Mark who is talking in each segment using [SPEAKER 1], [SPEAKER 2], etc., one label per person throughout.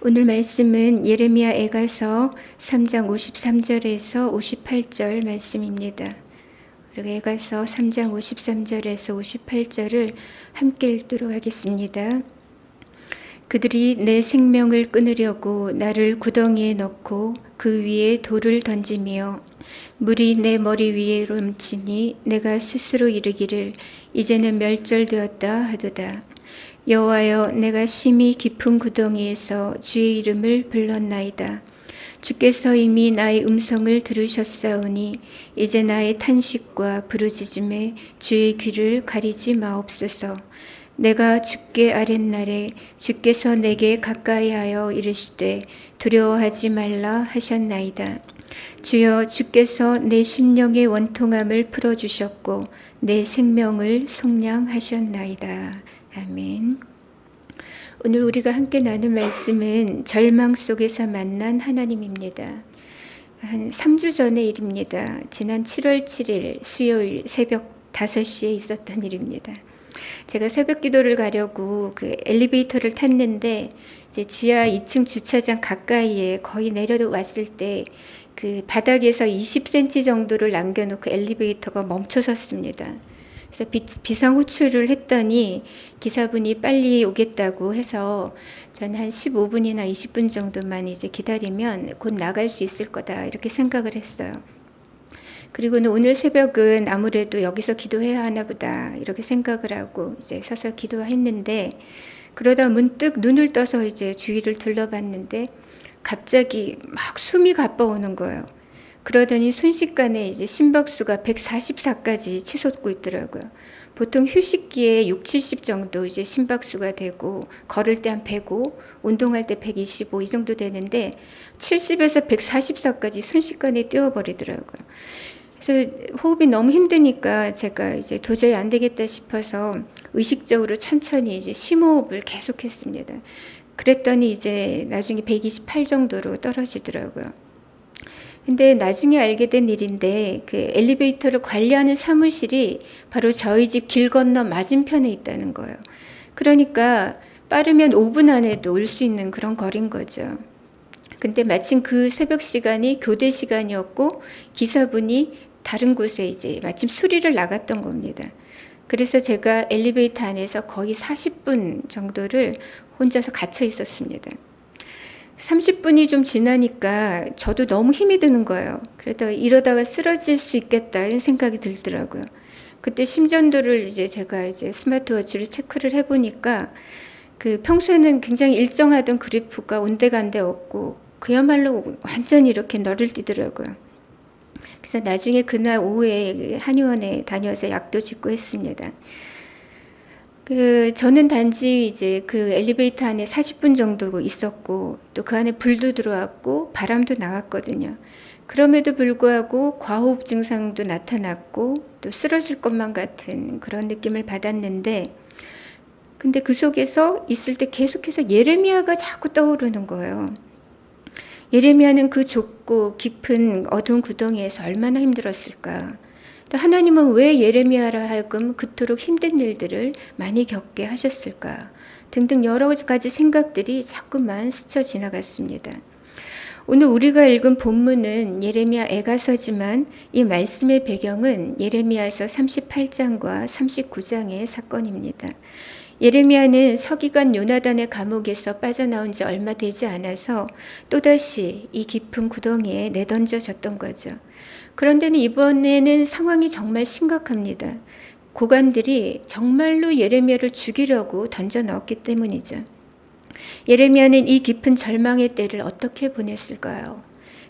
[SPEAKER 1] 오늘 말씀은 예레미야 애가서 3장 53절에서 58절 말씀입니다. 우리가 애가서 3장 53절에서 58절을 함께 읽도록 하겠습니다. 그들이 내 생명을 끊으려고 나를 구덩이에 넣고 그 위에 돌을 던지며 물이 내 머리 위에 넘치니 내가 스스로 이르기를 이제는 멸절되었다 하도다. 여호와여, 내가 심히 깊은 구덩이에서 주의 이름을 불렀나이다. 주께서 이미 나의 음성을 들으셨사오니 이제 나의 탄식과 부르짖음에 주의 귀를 가리지 마옵소서. 내가 주께 아랫날에 주께서 내게 가까이하여 이르시되 두려워하지 말라 하셨나이다. 주여, 주께서 내 심령의 원통함을 풀어주셨고 내 생명을 속량하셨나이다. 아멘. 오늘 우리가 함께 나눌 말씀은 절망 속에서 만난 하나님입니다. 한 3주 전의 일입니다. 지난 7월 7일 수요일 새벽 5시에 있었던 일입니다. 제가 새벽 기도를 가려고 그 엘리베이터를 탔는데 이제 지하 2층 주차장 가까이에 거의 내려왔을 때 그 바닥에서 20cm 정도를 남겨놓고 엘리베이터가 멈춰 섰습니다. 그래서 비상 호출을 했더니 기사분이 빨리 오겠다고 해서 저는 한 15분이나 20분 정도만 이제 기다리면 곧 나갈 수 있을 거다 이렇게 생각을 했어요. 그리고는 오늘 새벽은 아무래도 여기서 기도해야 하나 보다 이렇게 생각을 하고 이제 서서 기도했는데, 그러다 문득 눈을 떠서 이제 주위를 둘러봤는데 갑자기 막 숨이 가빠오는 거예요. 그러더니 순식간에 이제 심박수가 144까지 치솟고 있더라고요. 보통 휴식기에 6, 70 정도 이제 심박수가 되고 걸을 때 한 105, 운동할 때 125 이 정도 되는데 70에서 144까지 순식간에 뛰어버리더라고요. 그래서 호흡이 너무 힘드니까 제가 이제 도저히 안 되겠다 싶어서 의식적으로 천천히 이제 심호흡을 계속했습니다. 그랬더니 이제 나중에 128 정도로 떨어지더라고요. 근데 나중에 알게 된 일인데 그 엘리베이터를 관리하는 사무실이 바로 저희 집 길 건너 맞은편에 있다는 거예요. 그러니까 빠르면 5분 안에도 올 수 있는 그런 거리인 거죠. 근데 마침 그 새벽 시간이 교대 시간이었고 기사분이 다른 곳에 이제 마침 수리를 나갔던 겁니다. 그래서 제가 엘리베이터 안에서 거의 40분 정도를 혼자서 갇혀 있었습니다. 30분이 좀 지나니까 저도 너무 힘이 드는 거예요. 그러다 이러다가 쓰러질 수 있겠다 이런 생각이 들더라고요. 그때 심전도를 이제 제가 이제 스마트워치로 체크를 해보니까 그 평소에는 굉장히 일정하던 그래프가 온데간데 없고 그야말로 완전히 이렇게 너를 띠더라고요. 그래서 나중에 그날 오후에 한의원에 다녀서 약도 짓고 했습니다. 저는 단지 이제 그 엘리베이터 안에 40분 정도 있었고 또 그 안에 불도 들어왔고 바람도 나왔거든요. 그럼에도 불구하고 과호흡 증상도 나타났고 또 쓰러질 것만 같은 그런 느낌을 받았는데, 근데 그 속에서 있을 때 계속해서 예레미야가 자꾸 떠오르는 거예요. 예레미야는 그 좁고 깊은 어두운 구덩이에서 얼마나 힘들었을까. 또 하나님은 왜 예레미야라 하여금 그토록 힘든 일들을 많이 겪게 하셨을까 등등 여러 가지 생각들이 자꾸만 스쳐 지나갔습니다. 오늘 우리가 읽은 본문은 예레미야 애가서지만 이 말씀의 배경은 예레미야서 38장과 39장의 사건입니다. 예레미야는 서기관 요나단의 감옥에서 빠져나온 지 얼마 되지 않아서 또다시 이 깊은 구덩이에 내던져졌던 거죠. 그런데 이번에는 상황이 정말 심각합니다. 고관들이 정말로 예레미야를 죽이려고 던져 넣었기 때문이죠. 예레미야는 이 깊은 절망의 때를 어떻게 보냈을까요?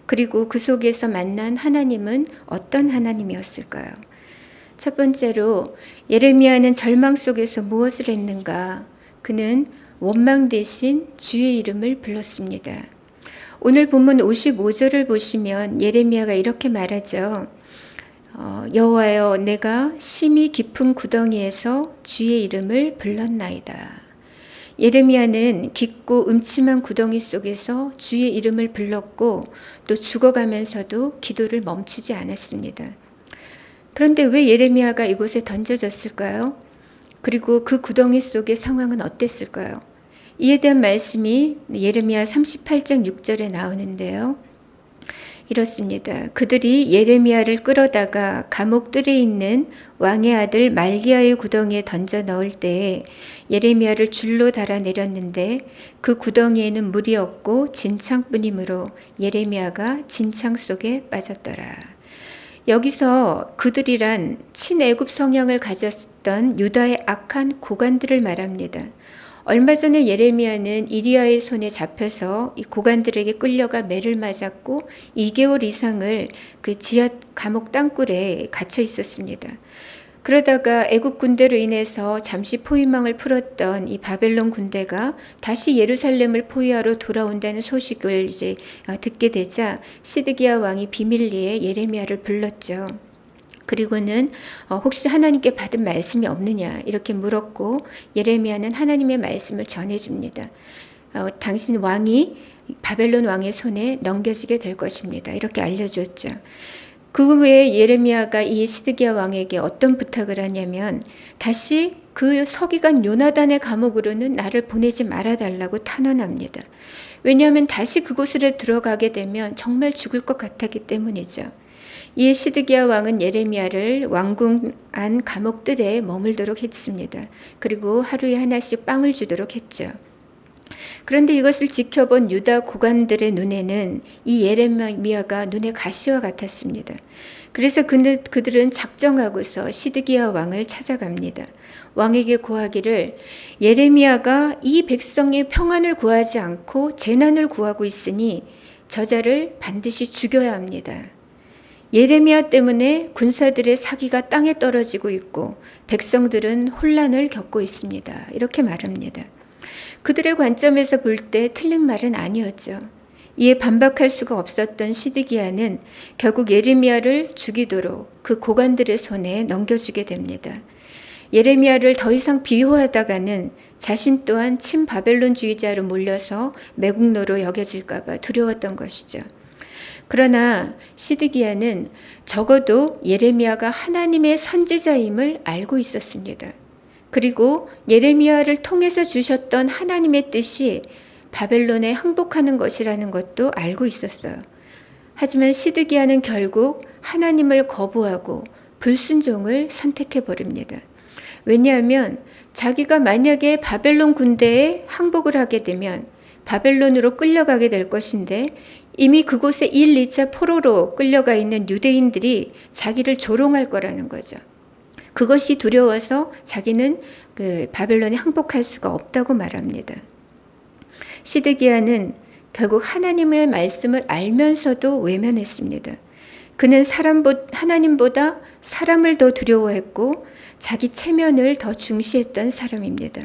[SPEAKER 1] 그리고 그 속에서 만난 하나님은 어떤 하나님이었을까요? 첫 번째로 예레미야는 절망 속에서 무엇을 했는가? 그는 원망 대신 주의 이름을 불렀습니다. 오늘 본문 55절을 보시면 예레미야가 이렇게 말하죠. 여호와여, 내가 심히 깊은 구덩이에서 주의 이름을 불렀나이다. 예레미야는 깊고 음침한 구덩이 속에서 주의 이름을 불렀고 또 죽어가면서도 기도를 멈추지 않았습니다. 그런데 왜 예레미야가 이곳에 던져졌을까요? 그리고 그 구덩이 속의 상황은 어땠을까요? 이에 대한 말씀이 예레미야 38장 6절에 나오는데요. 이렇습니다. 그들이 예레미야를 끌어다가 감옥들에 있는 왕의 아들 말기야의 구덩이에 던져 넣을 때에 예레미야를 줄로 달아내렸는데 그 구덩이에는 물이 없고 진창뿐이므로 예레미야가 진창 속에 빠졌더라. 여기서 그들이란 친애굽 성향을 가졌던 유다의 악한 고관들을 말합니다. 얼마 전에 예레미야는 이리야의 손에 잡혀서 이 고관들에게 끌려가 매를 맞았고 2개월 이상을 그 지하 감옥 땅굴에 갇혀 있었습니다. 그러다가 애국 군대로 인해서 잠시 포위망을 풀었던 이 바벨론 군대가 다시 예루살렘을 포위하러 돌아온다는 소식을 이제 듣게 되자 시드기야 왕이 비밀리에 예레미야를 불렀죠. 그리고는 혹시 하나님께 받은 말씀이 없느냐 이렇게 물었고 예레미야는 하나님의 말씀을 전해줍니다. 당신 왕이 바벨론 왕의 손에 넘겨지게 될 것입니다. 이렇게 알려줬죠. 그 후에 예레미야가 이 시드기야 왕에게 어떤 부탁을 하냐면 다시 그 서기관 요나단의 감옥으로는 나를 보내지 말아달라고 탄원합니다. 왜냐하면 다시 그곳으로 들어가게 되면 정말 죽을 것 같았기 때문이죠. 이에 시드기야 왕은 예레미야를 왕궁 안 감옥들에 머물도록 했습니다. 그리고 하루에 하나씩 빵을 주도록 했죠. 그런데 이것을 지켜본 유다 고관들의 눈에는 이 예레미야가 눈의 가시와 같았습니다. 그래서 그들은 작정하고서 시드기야 왕을 찾아갑니다. 왕에게 고하기를 예레미야가 이 백성의 평안을 구하지 않고 재난을 구하고 있으니 저자를 반드시 죽여야 합니다. 예레미야 때문에 군사들의 사기가 땅에 떨어지고 있고 백성들은 혼란을 겪고 있습니다. 이렇게 말합니다. 그들의 관점에서 볼 때 틀린 말은 아니었죠. 이에 반박할 수가 없었던 시드기야는 결국 예레미야를 죽이도록 그 고관들의 손에 넘겨주게 됩니다. 예레미야를 더 이상 비호하다가는 자신 또한 친바벨론주의자로 몰려서 매국노로 여겨질까 봐 두려웠던 것이죠. 그러나 시드기야는 적어도 예레미야가 하나님의 선지자임을 알고 있었습니다. 그리고 예레미야를 통해서 주셨던 하나님의 뜻이 바벨론에 항복하는 것이라는 것도 알고 있었어요. 하지만 시드기야는 결국 하나님을 거부하고 불순종을 선택해 버립니다. 왜냐하면 자기가 만약에 바벨론 군대에 항복을 하게 되면 바벨론으로 끌려가게 될 것인데 이미 그곳에 1, 2차 포로로 끌려가 있는 유대인들이 자기를 조롱할 거라는 거죠. 그것이 두려워서 자기는 그 바벨론에 항복할 수가 없다고 말합니다. 시드기야는 결국 하나님의 말씀을 알면서도 외면했습니다. 그는 하나님보다 사람을 더 두려워했고 자기 체면을 더 중시했던 사람입니다.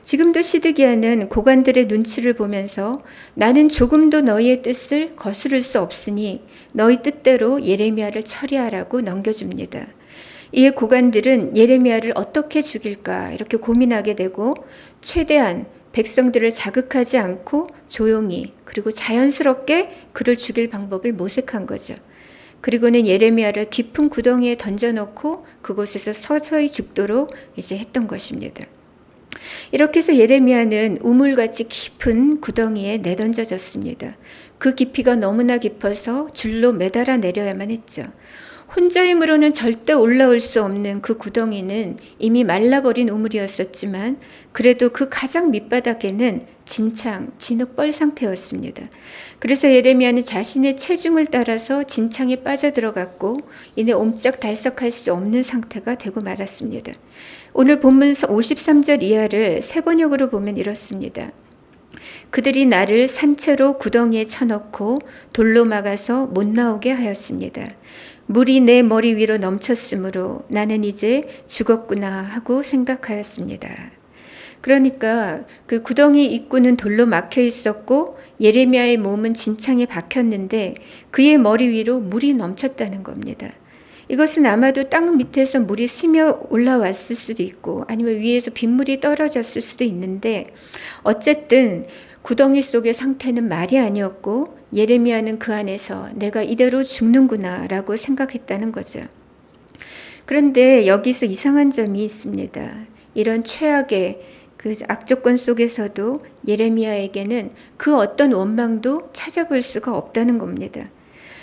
[SPEAKER 1] 지금도 시드기야는 고관들의 눈치를 보면서 나는 조금도 너희의 뜻을 거스를 수 없으니 너희 뜻대로 예레미야를 처리하라고 넘겨줍니다. 이에 고관들은 예레미야를 어떻게 죽일까 이렇게 고민하게 되고 최대한 백성들을 자극하지 않고 조용히 그리고 자연스럽게 그를 죽일 방법을 모색한 거죠. 그리고는 예레미야를 깊은 구덩이에 던져놓고 그곳에서 서서히 죽도록 이제 했던 것입니다. 이렇게 해서 예레미야는 우물같이 깊은 구덩이에 내던져졌습니다. 그 깊이가 너무나 깊어서 줄로 매달아 내려야만 했죠. 혼자 힘으로는 절대 올라올 수 없는 그 구덩이는 이미 말라버린 우물이었었지만 그래도 그 가장 밑바닥에는 진흙벌 상태였습니다. 그래서 예레미야는 자신의 체중을 따라서 진창에 빠져들어갔고 이내 옴짝달싹할 수 없는 상태가 되고 말았습니다. 오늘 본문 53절 이하를 세 번역으로 보면 이렇습니다. 그들이 나를 산채로 구덩이에 쳐넣고 돌로 막아서 못 나오게 하였습니다. 물이 내 머리 위로 넘쳤으므로 나는 이제 죽었구나 하고 생각하였습니다. 그러니까 그 구덩이 입구는 돌로 막혀 있었고 예레미야의 몸은 진창에 박혔는데 그의 머리 위로 물이 넘쳤다는 겁니다. 이것은 아마도 땅 밑에서 물이 스며 올라왔을 수도 있고 아니면 위에서 빗물이 떨어졌을 수도 있는데 어쨌든 구덩이 속의 상태는 말이 아니었고 예레미야는 그 안에서 내가 이대로 죽는구나 라고 생각했다는 거죠. 그런데 여기서 이상한 점이 있습니다. 이런 최악의 그 악조건 속에서도 예레미야에게는 그 어떤 원망도 찾아볼 수가 없다는 겁니다.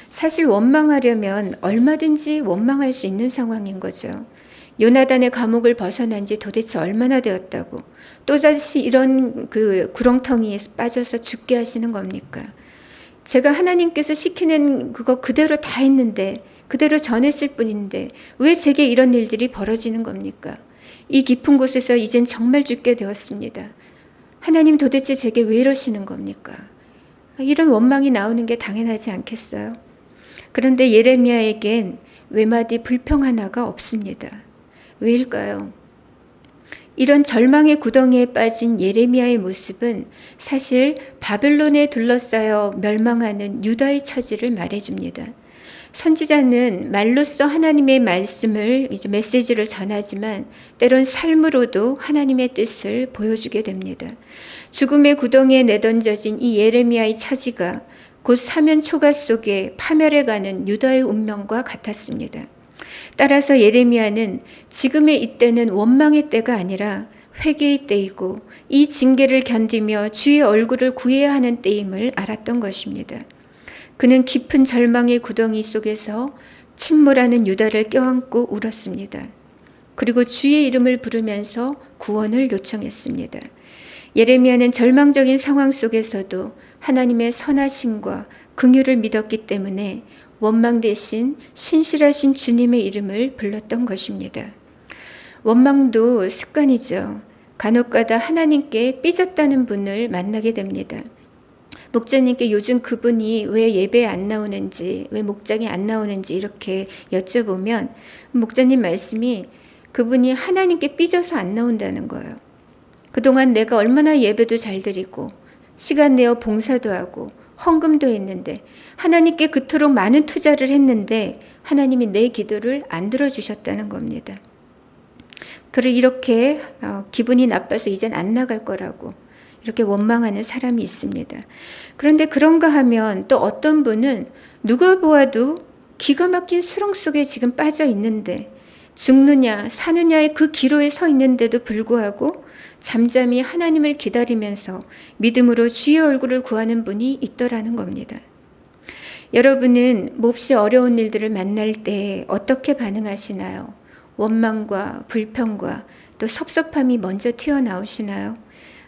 [SPEAKER 1] 사실 원망하려면 얼마든지 원망할 수 있는 상황인 거죠. 요나단의 감옥을 벗어난 지 도대체 얼마나 되었다고 또다시 이런 그 구렁텅이에 빠져서 죽게 하시는 겁니까? 제가 하나님께서 시키는 그거 그대로 다 했는데, 그대로 전했을 뿐인데 왜 제게 이런 일들이 벌어지는 겁니까? 이 깊은 곳에서 이젠 정말 죽게 되었습니다. 하나님 도대체 제게 왜 이러시는 겁니까? 이런 원망이 나오는 게 당연하지 않겠어요? 그런데 예레미야에겐 외마디 불평 하나가 없습니다. 왜일까요? 이런 절망의 구덩이에 빠진 예레미야의 모습은 사실 바벨론에 둘러싸여 멸망하는 유다의 처지를 말해줍니다. 선지자는 말로써 하나님의 말씀을, 이제 메시지를 전하지만 때론 삶으로도 하나님의 뜻을 보여주게 됩니다. 죽음의 구덩이에 내던져진 이 예레미야의 처지가 곧 사면 초가 속에 파멸해가는 유다의 운명과 같았습니다. 따라서 예레미야는 지금의 이때는 원망의 때가 아니라 회개의 때이고 이 징계를 견디며 주의 얼굴을 구해야 하는 때임을 알았던 것입니다. 그는 깊은 절망의 구덩이 속에서 침몰하는 유다를 껴안고 울었습니다. 그리고 주의 이름을 부르면서 구원을 요청했습니다. 예레미야는 절망적인 상황 속에서도 하나님의 선하심과 긍휼을 믿었기 때문에 원망 대신 신실하신 주님의 이름을 불렀던 것입니다. 원망도 습관이죠. 간혹가다 하나님께 삐졌다는 분을 만나게 됩니다. 목자님께 요즘 그분이 왜 예배에 안 나오는지, 왜 목장에 안 나오는지 이렇게 여쭤보면 목자님 말씀이 그분이 하나님께 삐져서 안 나온다는 거예요. 그동안 내가 얼마나 예배도 잘 드리고 시간 내어 봉사도 하고 헌금도 했는데 하나님께 그토록 많은 투자를 했는데 하나님이 내 기도를 안 들어주셨다는 겁니다. 그를 이렇게 기분이 나빠서 이젠 안 나갈 거라고 이렇게 원망하는 사람이 있습니다. 그런데 그런가 하면 또 어떤 분은 누가 보아도 기가 막힌 수렁 속에 지금 빠져 있는데 죽느냐 사느냐의 그 기로에 서 있는데도 불구하고 잠잠히 하나님을 기다리면서 믿음으로 주의 얼굴을 구하는 분이 있더라는 겁니다. 여러분은 몹시 어려운 일들을 만날 때 어떻게 반응하시나요? 원망과 불평과 또 섭섭함이 먼저 튀어나오시나요?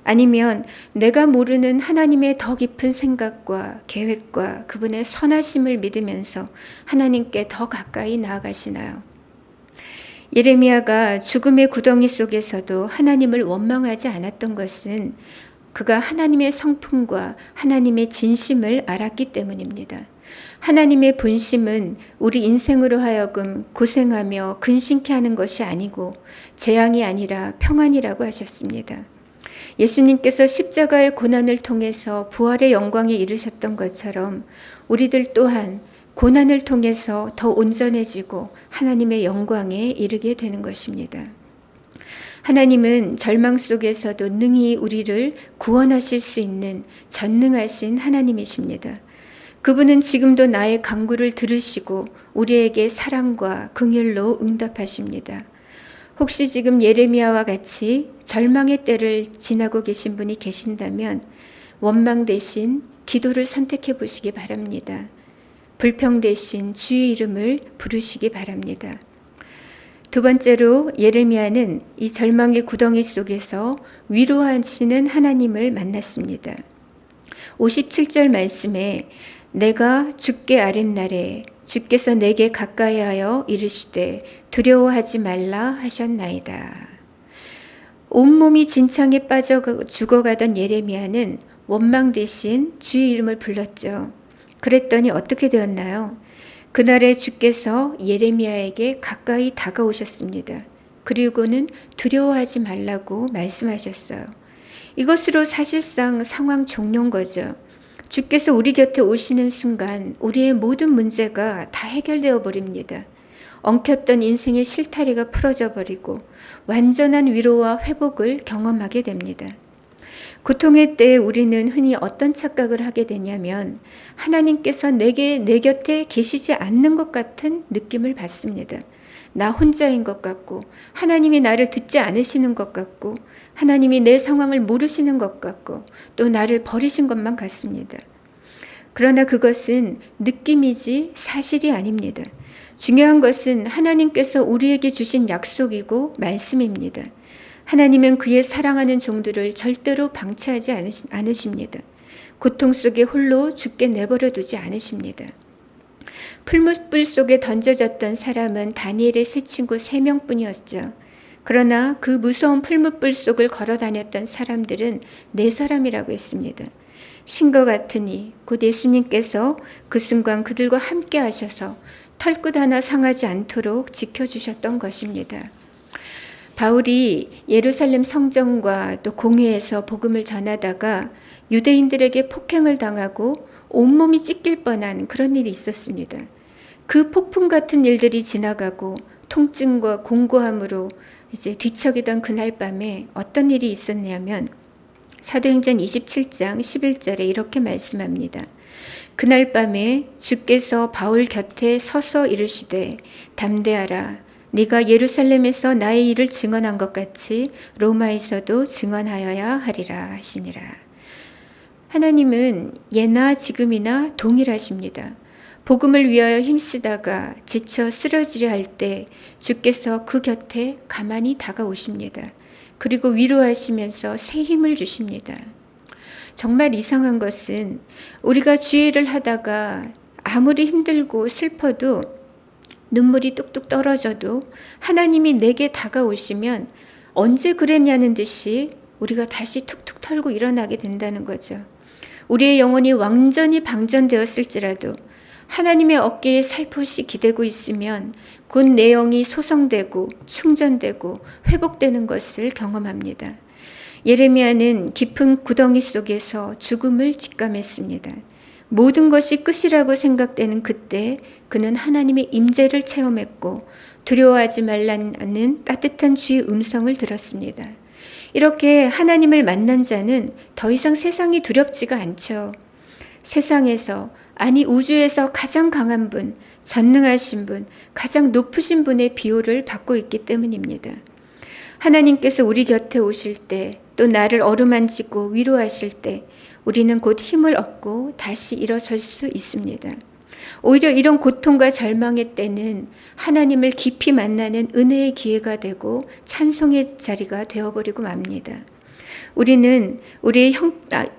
[SPEAKER 1] 아니면 내가 모르는 하나님의 더 깊은 생각과 계획과 그분의 선하심을 믿으면서 하나님께 더 가까이 나아가시나요? 예레미야가 죽음의 구덩이 속에서도 하나님을 원망하지 않았던 것은 그가 하나님의 성품과 하나님의 진심을 알았기 때문입니다. 하나님의 본심은 우리 인생으로 하여금 고생하며 근심케 하는 것이 아니고 재앙이 아니라 평안이라고 하셨습니다. 예수님께서 십자가의 고난을 통해서 부활의 영광에 이르셨던 것처럼 우리들 또한 고난을 통해서 더 온전해지고 하나님의 영광에 이르게 되는 것입니다. 하나님은 절망 속에서도 능히 우리를 구원하실 수 있는 전능하신 하나님이십니다. 그분은 지금도 나의 간구를 들으시고 우리에게 사랑과 긍휼로 응답하십니다. 혹시 지금 예레미야와 같이 절망의 때를 지나고 계신 분이 계신다면 원망 대신 기도를 선택해 보시기 바랍니다. 불평 대신 주의 이름을 부르시기 바랍니다. 두 번째로 예레미야는 이 절망의 구덩이 속에서 위로하시는 하나님을 만났습니다. 57절 말씀에 내가 주께 아랫날에 주께서 내게 가까이하여 이르시되 두려워하지 말라 하셨나이다. 온몸이 진창에 빠져 죽어가던 예레미야는 원망 대신 주의 이름을 불렀죠. 그랬더니 어떻게 되었나요? 그날에 주께서 예레미야에게 가까이 다가오셨습니다. 그리고는 두려워하지 말라고 말씀하셨어요. 이것으로 사실상 상황 종료인 거죠. 주께서 우리 곁에 오시는 순간 우리의 모든 문제가 다 해결되어 버립니다. 엉켰던 인생의 실타래가 풀어져 버리고 완전한 위로와 회복을 경험하게 됩니다. 고통의 때에 우리는 흔히 어떤 착각을 하게 되냐면 하나님께서 내 곁에 계시지 않는 것 같은 느낌을 받습니다. 나 혼자인 것 같고 하나님이 나를 듣지 않으시는 것 같고 하나님이 내 상황을 모르시는 것 같고 또 나를 버리신 것만 같습니다. 그러나 그것은 느낌이지 사실이 아닙니다. 중요한 것은 하나님께서 우리에게 주신 약속이고 말씀입니다. 하나님은 그의 사랑하는 종들을 절대로 방치하지 않으십니다. 고통 속에 홀로 죽게 내버려 두지 않으십니다. 풀무불 속에 던져졌던 사람은 다니엘의 세 친구 3명뿐이었죠. 그러나 그 무서운 풀무불 속을 걸어 다녔던 사람들은 4사람이라고 했습니다. 신과 같으니 곧 예수님께서 그 순간 그들과 함께 하셔서 털끝 하나 상하지 않도록 지켜주셨던 것입니다. 바울이 예루살렘 성전과 또 공회에서 복음을 전하다가 유대인들에게 폭행을 당하고 온몸이 찢길 뻔한 그런 일이 있었습니다. 그 폭풍 같은 일들이 지나가고 통증과 공고함으로 이제 뒤척이던 그날 밤에 어떤 일이 있었냐면 사도행전 27장 11절에 이렇게 말씀합니다. 그날 밤에 주께서 바울 곁에 서서 이르시되 담대하라 네가 예루살렘에서 나의 일을 증언한 것 같이 로마에서도 증언하여야 하리라 하시니라. 하나님은 예나 지금이나 동일하십니다. 복음을 위하여 힘쓰다가 지쳐 쓰러지려 할 때 주께서 그 곁에 가만히 다가오십니다. 그리고 위로하시면서 새 힘을 주십니다. 정말 이상한 것은 우리가 주의 일을 하다가 아무리 힘들고 슬퍼도 눈물이 뚝뚝 떨어져도 하나님이 내게 다가오시면 언제 그랬냐는 듯이 우리가 다시 툭툭 털고 일어나게 된다는 거죠. 우리의 영혼이 완전히 방전되었을지라도 하나님의 어깨에 살포시 기대고 있으면 곧 내 영이 소성되고 충전되고 회복되는 것을 경험합니다. 예레미야는 깊은 구덩이 속에서 죽음을 직감했습니다. 모든 것이 끝이라고 생각되는 그때 그는 하나님의 임재를 체험했고 두려워하지 말라는 따뜻한 주의 음성을 들었습니다. 이렇게 하나님을 만난 자는 더 이상 세상이 두렵지가 않죠. 세상에서 아니 우주에서 가장 강한 분, 전능하신 분, 가장 높으신 분의 비호를 받고 있기 때문입니다. 하나님께서 우리 곁에 오실 때 또 나를 어루만지고 위로하실 때 우리는 곧 힘을 얻고 다시 일어설 수 있습니다. 오히려 이런 고통과 절망의 때는 하나님을 깊이 만나는 은혜의 기회가 되고 찬송의 자리가 되어버리고 맙니다.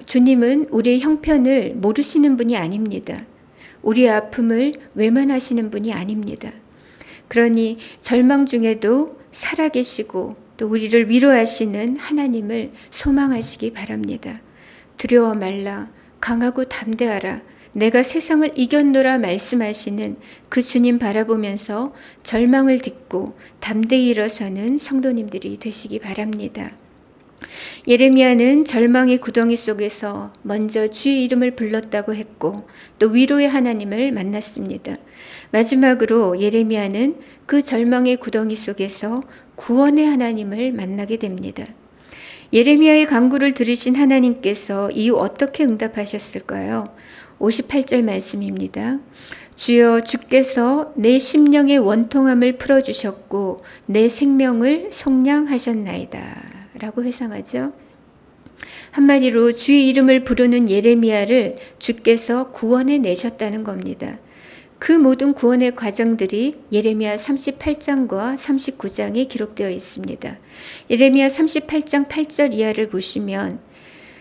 [SPEAKER 1] 주님은 우리의 형편을 모르시는 분이 아닙니다. 우리의 아픔을 외면하시는 분이 아닙니다. 그러니 절망 중에도 살아계시고 또 우리를 위로하시는 하나님을 소망하시기 바랍니다. 두려워 말라, 강하고 담대하라, 내가 세상을 이겼노라 말씀하시는 그 주님 바라보면서 절망을 딛고 담대히 일어서는 성도님들이 되시기 바랍니다. 예레미야는 절망의 구덩이 속에서 먼저 주의 이름을 불렀다고 했고 또 위로의 하나님을 만났습니다. 마지막으로 예레미야는 그 절망의 구덩이 속에서 구원의 하나님을 만나게 됩니다. 예레미야의 간구를 들으신 하나님께서 이후 어떻게 응답하셨을까요? 58절 말씀입니다. 주여 주께서 내 심령의 원통함을 풀어주셨고 내 생명을 속량하셨나이다 라고 회상하죠. 한마디로 주의 이름을 부르는 예레미야를 주께서 구원해 내셨다는 겁니다. 그 모든 구원의 과정들이 예레미야 38장과 39장에 기록되어 있습니다. 예레미야 38장 8절 이하를 보시면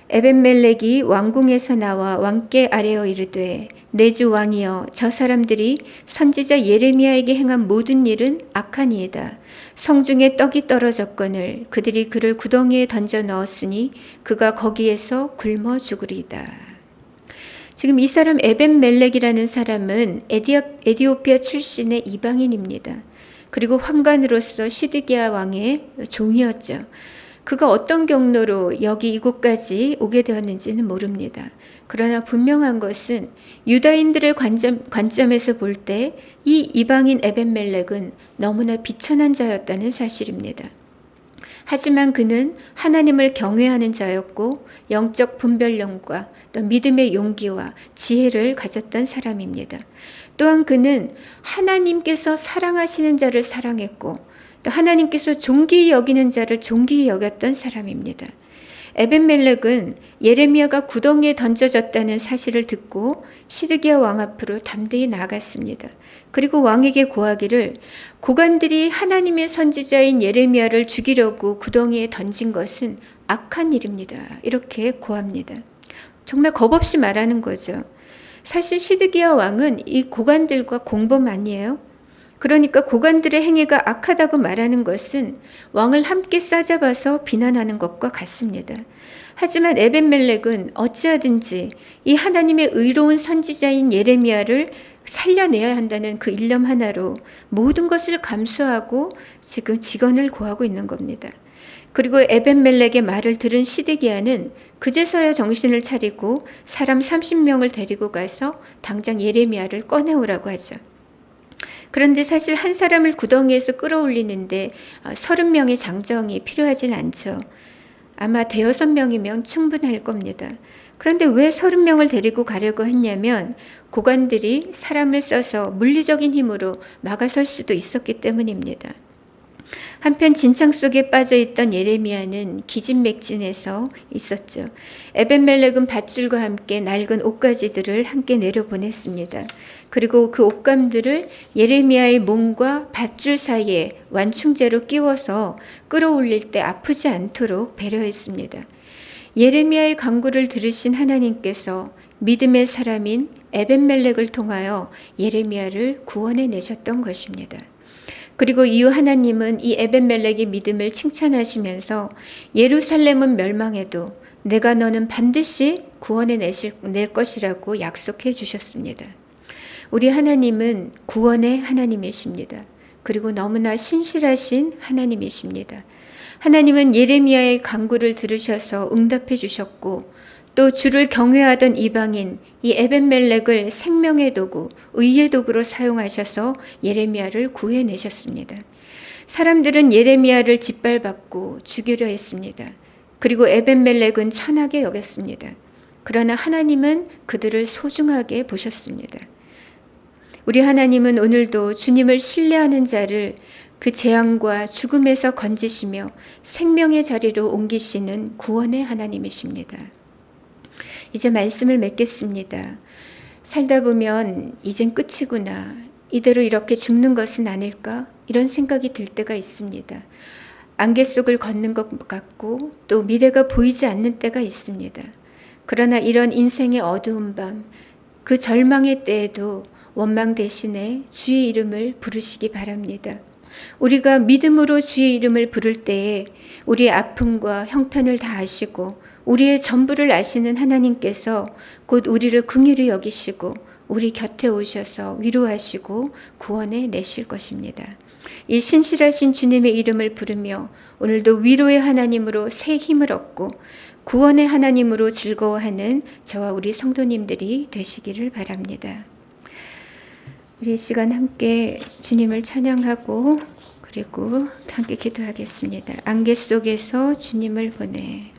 [SPEAKER 1] 에벤멜렉이 왕궁에서 나와 왕께 아뢰어 이르되 내 주 왕이여 저 사람들이 선지자 예레미야에게 행한 모든 일은 악하니이다. 성중에 떡이 떨어졌거늘 그들이 그를 구덩이에 던져 넣었으니 그가 거기에서 굶어 죽으리이다. 지금 이 사람 에벤멜렉이라는 사람은 에디오피아 출신의 이방인입니다. 그리고 황관으로서 시드기야 왕의 종이었죠. 그가 어떤 경로로 여기 이곳까지 오게 되었는지는 모릅니다. 그러나 분명한 것은 유다인들의 관점에서 볼 때 이 이방인 에벤멜렉은 너무나 비천한 자였다는 사실입니다. 하지만 그는 하나님을 경외하는 자였고 영적 분별력과 또 믿음의 용기와 지혜를 가졌던 사람입니다. 또한 그는 하나님께서 사랑하시는 자를 사랑했고 또 하나님께서 존귀히 여기는 자를 존귀히 여겼던 사람입니다. 에벤멜렉은 예레미야가 구덩이에 던져졌다는 사실을 듣고 시드기야 왕 앞으로 담대히 나아갔습니다. 그리고 왕에게 고하기를 고관들이 하나님의 선지자인 예레미야를 죽이려고 구덩이에 던진 것은 악한 일입니다. 이렇게 고합니다. 정말 겁없이 말하는 거죠. 사실 시드기야 왕은 이 고관들과 공범 아니에요? 그러니까 고관들의 행위가 악하다고 말하는 것은 왕을 함께 싸잡아서 비난하는 것과 같습니다. 하지만 에벤멜렉은 어찌하든지 이 하나님의 의로운 선지자인 예레미야를 살려내야 한다는 그 일념 하나로 모든 것을 감수하고 지금 직언을 고하고 있는 겁니다. 그리고 에벤멜렉의 말을 들은 시드기야는 그제서야 정신을 차리고 사람 30명을 데리고 가서 당장 예레미야를 꺼내오라고 하죠. 그런데 사실 한 사람을 구덩이에서 끌어올리는데 30명의 장정이 필요하진 않죠. 아마 5-6명이면 충분할 겁니다. 그런데 왜 30명을 데리고 가려고 했냐면 고관들이 사람을 써서 물리적인 힘으로 막아설 수도 있었기 때문입니다. 한편 진창 속에 빠져있던 예레미야는 기진맥진해서 있었죠. 에벤멜렉은 밧줄과 함께 낡은 옷가지들을 함께 내려보냈습니다. 그리고 그 옷감들을 예레미야의 몸과 밧줄 사이에 완충제로 끼워서 끌어올릴 때 아프지 않도록 배려했습니다. 예레미야의 간구를 들으신 하나님께서 믿음의 사람인 에벤멜렉을 통하여 예레미야를 구원해 내셨던 것입니다. 그리고 이후 하나님은 이 에벤멜렉의 믿음을 칭찬하시면서 예루살렘은 멸망해도 내가 너는 반드시 구원해 낼 것이라고 약속해 주셨습니다. 우리 하나님은 구원의 하나님이십니다. 그리고 너무나 신실하신 하나님이십니다. 하나님은 예레미야의 간구를 들으셔서 응답해 주셨고 또 주를 경외하던 이방인 이 에벤멜렉을 생명의 도구, 의의 도구로 사용하셔서 예레미야를 구해내셨습니다. 사람들은 예레미야를 짓밟았고 죽이려 했습니다. 그리고 에벤멜렉은 천하게 여겼습니다. 그러나 하나님은 그들을 소중하게 보셨습니다. 우리 하나님은 오늘도 주님을 신뢰하는 자를 그 재앙과 죽음에서 건지시며 생명의 자리로 옮기시는 구원의 하나님이십니다. 이제 말씀을 맺겠습니다. 살다 보면 이젠 끝이구나. 이대로 이렇게 죽는 것은 아닐까? 이런 생각이 들 때가 있습니다. 안개 속을 걷는 것 같고 또 미래가 보이지 않는 때가 있습니다. 그러나 이런 인생의 어두운 밤, 그 절망의 때에도 원망 대신에 주의 이름을 부르시기 바랍니다. 우리가 믿음으로 주의 이름을 부를 때에 우리의 아픔과 형편을 다 아시고 우리의 전부를 아시는 하나님께서 곧 우리를 긍휼히 여기시고 우리 곁에 오셔서 위로하시고 구원해 내실 것입니다. 이 신실하신 주님의 이름을 부르며 오늘도 위로의 하나님으로 새 힘을 얻고 구원의 하나님으로 즐거워하는 저와 우리 성도님들이 되시기를 바랍니다. 우리 이 시간 함께 주님을 찬양하고 그리고 함께 기도하겠습니다. 안개 속에서 주님을 보내.